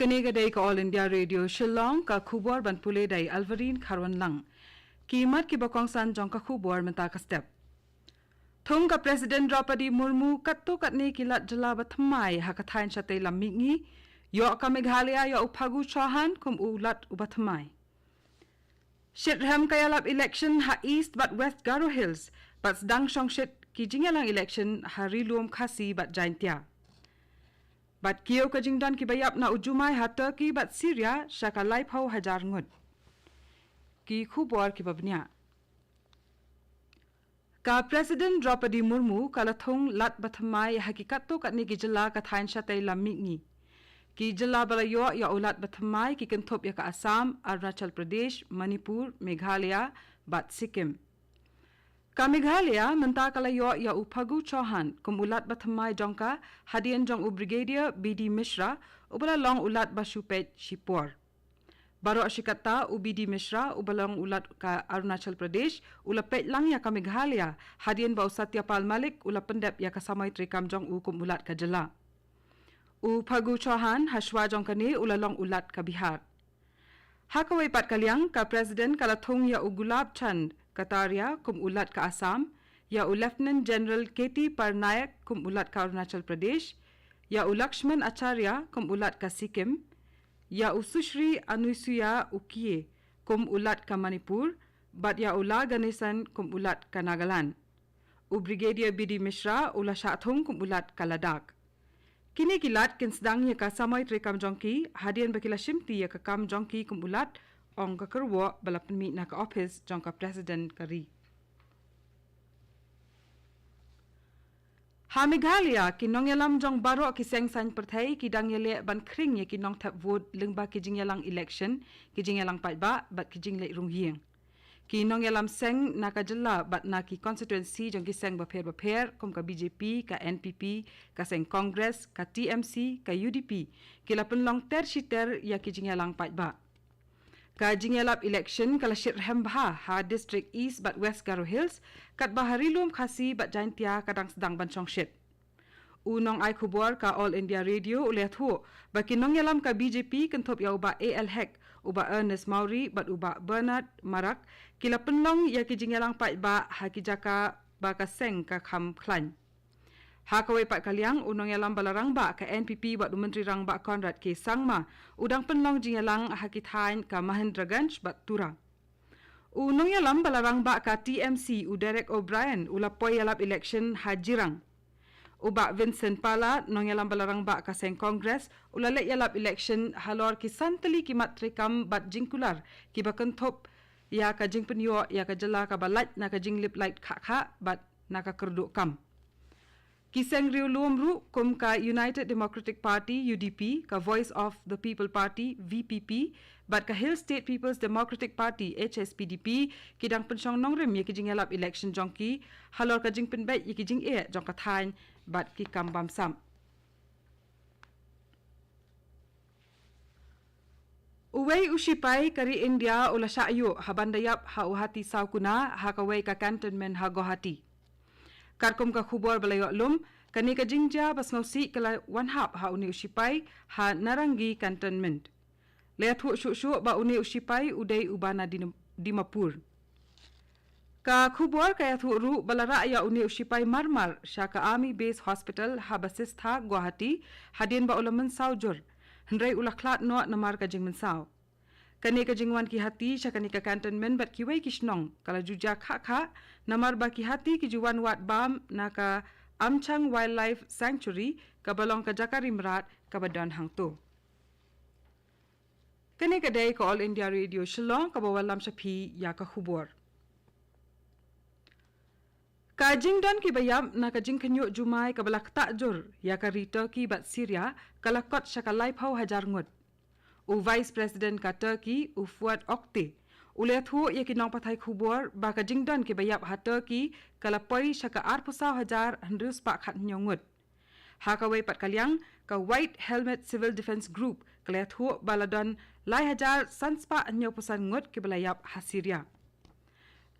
Kaniga day ka All India Radio Shillong ka khubor ban pule day Alvarin Kharwan lang. Kimat ki bakong san jong ka khubor menta ka step. Thung ka President Draupadi Murmu katto katni kilat jala bathamai hakathain shatay lamingi yo ka Meghalaya yo uphagu chahan kum ulat ubathamai. Shitram kayalap election ha East but West Garo Hills but dang shong shit ki jingalang election ha rilum Khasi but Jaintia. But kiyo ka jingdan ki bayap na ujumay ha Turkey but Syria shaka laiphaw hajar ngud. Ki khubor ki babnya. Ka President Draupadi Murmu kalathong lat bathamay hakikat to katni ki jala kathain shatay lamingi. Ki jala balayo ya ulat bathamay ki kenthop ya ka Assam, Arunachal Pradesh, Manipur, Meghalaya, bat Sikkim. Ka Meghalaya menta kalayo ya uphagu Chauhan kum ulat bathamay jongka hadian jong u Brigadier BD Mishra ubala long ulat basupet Shipor. Baro asikata u BD Mishra ubalong ulat ka Arunachal Pradesh ulapet lang ya ka Meghalaya hadian ba Satyapal Malik ulapendep ya ka samay trikam jong u kum ulat ka jala. Uphagu Chauhan haswa jong kani ulalong ulat ka Bihar. Hakaway pat kalyang ka President kalathong ya u Gulab Chand Kataria kum ulat ka Assam, ya u Lieutenant General KT Parnaik kum ulat ka Arunachal Pradesh, ya u Lakshman Acharya kum ulat ka Sikkim, ya u Sushri Anusuya Ukiye kum ulat ka Manipur, bat ya u La Ganesan kum ulat ka Nagaland. U Brigadier BD Mishra ula Shathong kum ulat ka Ladakh. Kini kilat kinsdang ya ka samay trikam jongki hadian bakila shimti ya ka kam jongki kum ulat ong ka kerwo balapan mi na ka office jong ka President kari. Ha Meghalaya kinong yalam jong baro ki seng san perthai ki dang yale ban kring ye kinong tap vote lengba ki jing yalang election ki jing yalang pat ba bat ki jing le rung hieng. Kinong yalam seng na ka jala bat na ki constituency jong ki seng bapher kum ka BJP ka NPP ka seng Congress ka TMC ka UDP ki lapen long ter shiter ya ki jing yalang pat ba. Ka jingelap election kala shirhem bah ha district East but West Garo Hills kat baharilum Khasi bat Jaintia kadang sedang bancong shit. Unong ay kubor ka All India Radio ulihat ho bakinong yalam ka BJP kenthop ya uba AL Hek uba Ernest Mauri bat uba Bernard Marak kila penlong ya ki jingelang pat ba ha ki jaka ba ka seng ka kham khlan. Ha kawai pat kalyang unong yalam balarang ba ka NPP bat Menteri Rang ba Conrad K Sangma udang penlong jingelang hakithain ka Mahendraganj bat Turang. Unong yalam balarang ba ka TMC u Derek O'Brien ulapoy yalap election hajirang. Uba Vincent Pala nong yalam balarang ba ka seng Congress ulale yalap election halor ki santali ki matrikam bat jingkular ki bakenthop ya ka jingpenyo ya ka jala ka balat na ka jinglip light kha bat na ka kerduk kam. Kiseng riu lumru kum ka United Democratic Party UDP ka Voice of the People Party VPP bat ka Hill State People's Democratic Party HSPDP kidang pensyong nongrem ye kijing yalap election jongki halor ka jing penbet ye kijing e jong ka thain bat ki kambam sam. Uway usipay kari India ula syayo habandayap ha uhati saukuna ha kaway ka cantonment ha Guwahati. Karkum ka khubor balayo lum kani ka jingja bas ngausi kala wanhap ha uni usipay ha Narangi cantonment. Leathu shu ba uni usipay uday ubana Dimapur. Ka khubor kaya thu ru balara ya uni usipay Marmar Shaka Army Base Hospital ha basistha Guwahati hadin ba ulaman saujur. Hendrai ulaklat no namar ka jingmen saw. Kani ka jingwan ki hati sya kani ka cantonment bat kiway kishnong kala juja kha namar ba ki hati ki juwan wat bam na ka Amchang Wildlife Sanctuary ka balong ka Jakarimrat ka badan hangto. Kani ka day ka All India Radio Shillong ka bawalam sa phi ya ka khubor. Ka jingdan ki bayam na ka jingkanyo jumay ka balak takjur ya ka Turkey bat Syria kalakot sya ka laiphaw hajar ngud. U Vice President ka Turkey u Fuat Oktay ulihat ho ya kinong patay khubor ba ka jingdan ki bayap ha Turkey kalapoy sya ka 40,000 handus pa khat nyongut. Ha kaway pat kalyang ka White Helmet Civil Defense Group kalihat ho baladon lai hajar sanspa nyopusan ngut ki balayap ha Syria.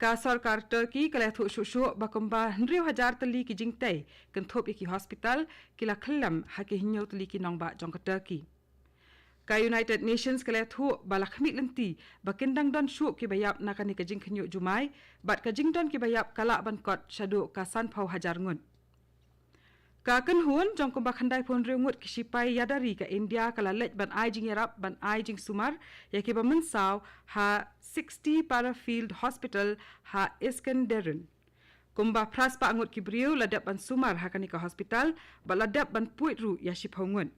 Ka sarkar Turkey kalihat ho shushu bakumba 100,000 tali ki jingtay kenthop ki hospital kila khalam ha ki hinyo tali ki nong ba jong ka Turkey. Ka United Nations kala thu balakmit lenti bakendang don syuk ki bayap nakani kajing khnyu jumai bat kajing don ki bayap kala ban kot shadu ka san phau hajar ngun. Ka kan hun jong kumba khandai pon reungut ki sipai yadari ka India kala lej ban ai jing yarap ban ai jing sumar ya ki ba mensaw ha 60 Parafield Hospital ha Iskenderun. Kumba pras pa angut ki briu ladap ban sumar ha kani ka hospital ba ladap ban puit ru ya siphongun.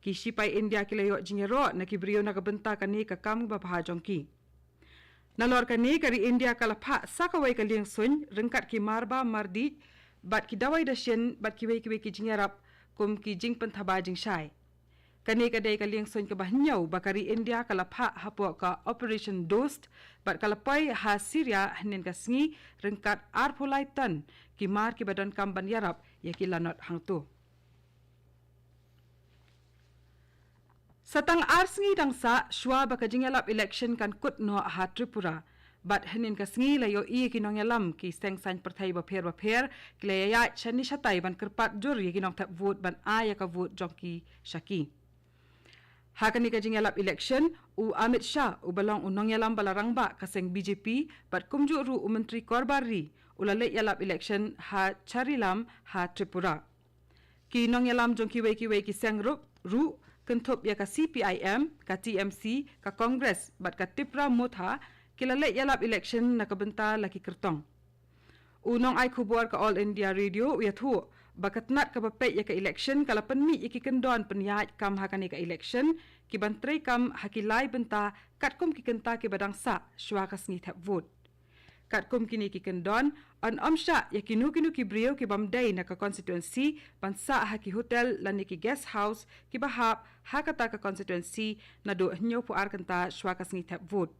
Ki sipai India ki layo jingero na ki briu na ka benta kani ka kam ba pha jongki. Nalor kani kari India kala pha sakawai ka liang sun rengkat ki marba mardi bat ki dawai da shen bat ki wei ki jingarap kum ki jing penthaba jing shai. Kani ka dai ka liang sun ka bahnyau bakari India kala pha hapo ka Operation Dost bat kala pai ha Syria hanin ka sngi rengkat arpulai tan ki mar ki badan kam ban yarap ya ki lanot hangtu. Satang arsngi dangsa shwa baka jingalap election kan kut no ha Tripura bat hanin ka sngi layo I kinong yalam ki seng san perthai ba pher klaya chani shatai ban kerpat jur ye kinong thap vote ban aya ka vote jongki shaki. Hakani ka jingalap election u Amit Shah u balong unong yalam balarang ba kaseng BJP bat kumju ru u menteri korbari ulale yalap election ha Charilam ha Tripura. Ki nong yalam jongki wei ki seng ru kentup ya ka CPIM, ka TMC, ka Congress, bat ka Tripura Motha, kilala yalap election na kabenta laki kertong. Unong ay kubuar ka All India Radio, uyathu, bakatnat ka bapet ya ka election, kala penmi iki kendon penyat kam hakani ka election, ki bantray kam hakilay benta, katkum ki kenta ki badang sa, sywa kas ngithap vote. Katkum kini ki kendon, an amsya ya kinu ki brio ki bamday na ka constituency, bansa haki hotel lani ki guest house, ki bahap hakata ka constituency na do hinyo puar kenta sywa kas ngithap vote.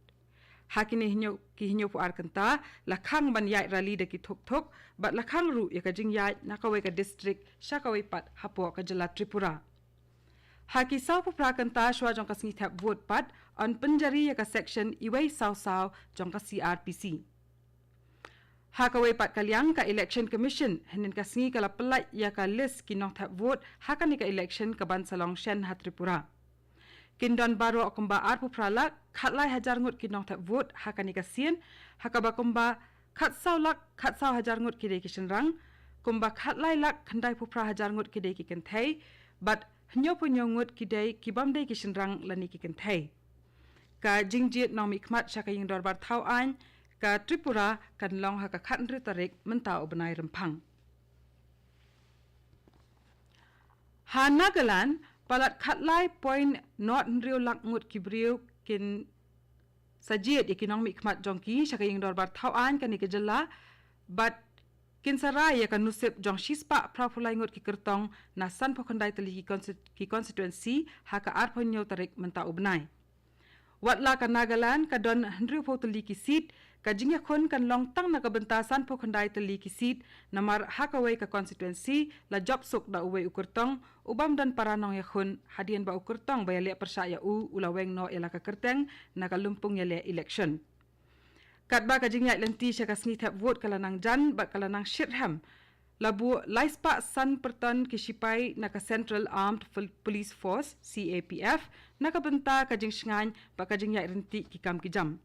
Hakini hinyo puar kenta, lakhang ban yai rally da ki thok, bat lakhang ru ya ka jing yai nakaway ka district, syakaway pat hapo ka jala Tripura. Haki saw pupra kenta sywa jong kas ngithap vote pat, an penjari ya ka section iway saw jong ka CRPC. Hakaway pat kalyang ka election commission hanin ka sngi kala pelat ya ka list kinong thap vote hakani ka election ka ban salong shen ha Tripura. Kindon baro akumba arpu pralak khatlai hajar ngut kinong thap vote hakani ka sien hakaba kumba khatsaw hajar ngut kide ki shenrang kumba khatlai lak khandai pupra hajar ngut kide ki kenthai but hnyo ngut kide ki bamdai ki shenrang lani ki kenthai. Ka jingjit nong mikmat syakaying dorbar thau an ka Tripura kan long ha ka khatnri tarik mentau benai rempang. Ha Nagaland palat khatlai point not nriu lak ngut kibriu kin sajiet ikinong mikmat jongki syakaying dorbar tauan kan ikejela but kin sarai ya kan nusip jong shispa prapulai ngut ki kertong na san pokondai teli ki constituency ha ka arponyo tarik mentau benai. Watla ka Nagaland ka don nriu po teli ki seat ka jingya khun kan long tang na kabentasan po khandai teli ki seat namar hakaway ka constituency la job sok da uwe ukurtong ubam dan paranong ya khun hadian ba ukurtong ba yale persaya ulaweng no ela ka kerteng na kalumpung yale election. Kat ba ka jingya lenti sya ka snithap vote kala nang jan ba kala nang shirham labu laispa san perton kisipai na ka Central Armed Police Force CAPF na kabenta ka jing sngan ba ka jingya renti ki kam ki jam.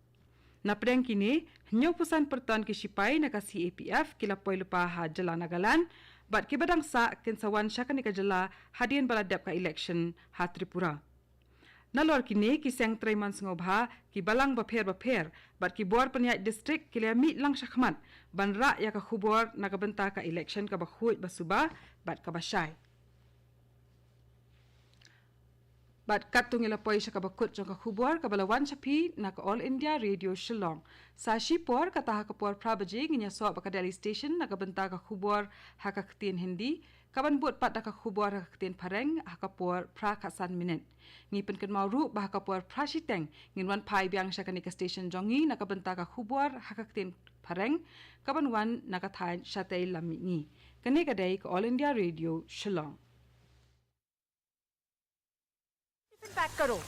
Na pedang kini, hinyo pusan perton kisipai na ka CAPF kila poi lupa ha jala Nagaland, bat kibadang sa kinsawan siya ka ni ka jala hadian baladap ka election ha Tripura. Nalor kini kiseng trayman sngobha ki balang bapher bat ki bor penyat district kila mit lang syakmat banra ya ka khubor na ka benta ka election ka bakhuit basuba bat ka basyai. Bat katung ila poi siya kabakut jong kakubor kabalawan sapi na ka All India Radio Shillong. Sa shipor kataha kapor prabaji nginya so baka Delhi Station na kabenta kakubor hakaktin Hindi. Kaban buat pat kakubor hakaktin pareng hakapor prakhasan minute. Ngipen kan mauru bah kapor prashiteng nginwan pai biang siya kanika station jongi na kabenta kakubor hakaktin pareng kaban wan nakathain syatay lamingi. Kanika day ka All India Radio Shillong. Pack करो।